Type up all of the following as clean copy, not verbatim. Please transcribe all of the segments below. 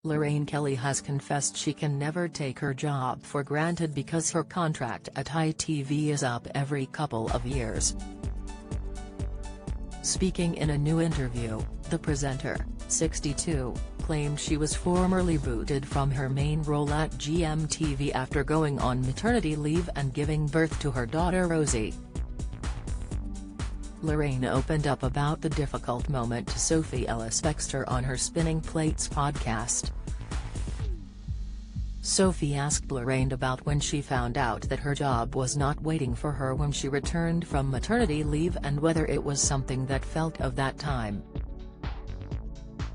Lorraine Kelly has confessed she can never take her job for granted because her contract at ITV is up every couple of years. Speaking in a new interview, the presenter, 62, claimed she was formerly booted from her main role at GMTV after going on maternity leave and giving birth to her daughter Rosie. Lorraine opened up about the difficult moment to Sophie Ellis-Bextor on her Spinning Plates podcast. Sophie asked Lorraine about when she found out that her job was not waiting for her when she returned from maternity leave and whether it was something that felt of that time.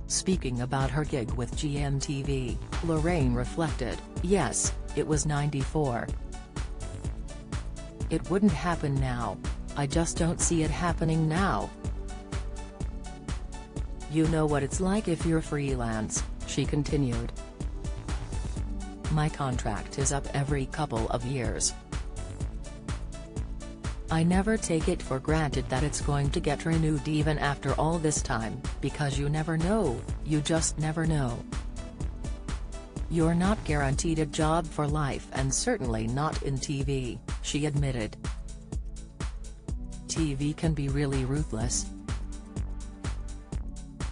Speaking about her gig with GMTV, Lorraine reflected, "Yes, it was '94. It wouldn't happen now. I just don't see it happening now. You know what it's like if you're freelance," she continued. "My contract is up every couple of years. I never take it for granted that it's going to get renewed even after all this time, because you never know, you just never know. You're not guaranteed a job for life and certainly not in TV," she admitted. "TV can be really ruthless."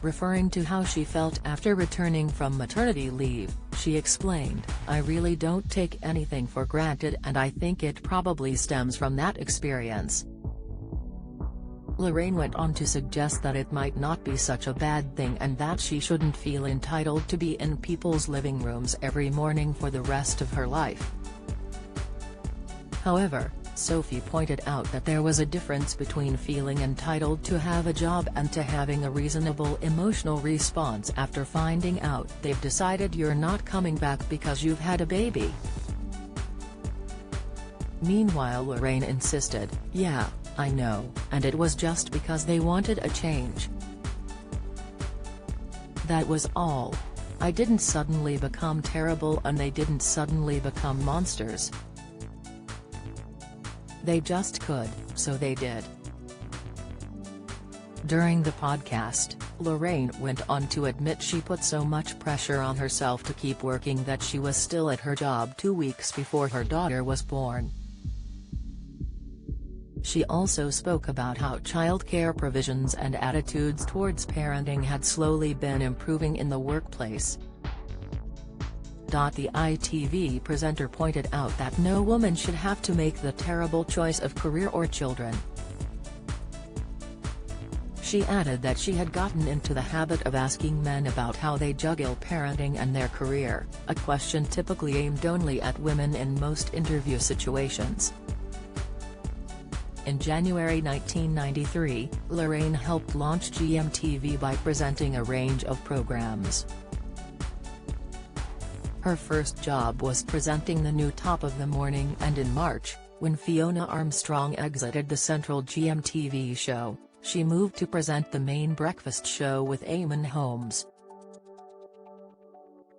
Referring to how she felt after returning from maternity leave, she explained, "I really don't take anything for granted and I think it probably stems from that experience." Lorraine went on to suggest that it might not be such a bad thing and that she shouldn't feel entitled to be in people's living rooms every morning for the rest of her life. However, Sophie pointed out that there was a difference between feeling entitled to have a job and to having a reasonable emotional response after finding out they've decided you're not coming back because you've had a baby. Meanwhile, Lorraine insisted, "Yeah, I know, and it was just because they wanted a change. That was all. I didn't suddenly become terrible and they didn't suddenly become monsters. They just could, so they did." During the podcast, Lorraine went on to admit she put so much pressure on herself to keep working that she was still at her job 2 weeks before her daughter was born. She also spoke about how childcare provisions and attitudes towards parenting had slowly been improving in the workplace. The ITV presenter pointed out that no woman should have to make the terrible choice of career or children. She added that she had gotten into the habit of asking men about how they juggle parenting and their career, a question typically aimed only at women in most interview situations. In January 1993, Lorraine helped launch GMTV by presenting a range of programs. Her first job was presenting the new Top of the Morning, and in March, when Fiona Armstrong exited the central GMTV show, she moved to present the main breakfast show with Eamon Holmes.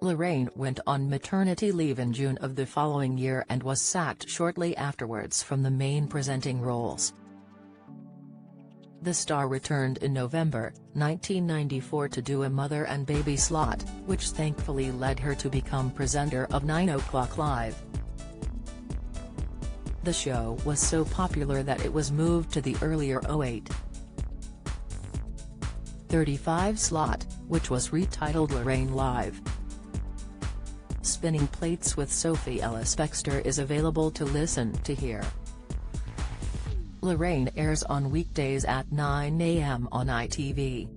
Lorraine went on maternity leave in June of the following year and was sacked shortly afterwards from the main presenting roles. The star returned in November 1994 to do a mother and baby slot, which thankfully led her to become presenter of 9 O'Clock Live. The show was so popular that it was moved to the earlier 08:35 slot, which was retitled Lorraine Live. Spinning Plates with Sophie Ellis-Bextor is available to listen to here. Lorraine airs on weekdays at 9 a.m. on ITV.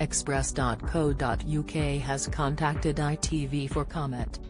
Express.co.uk has contacted ITV for comment.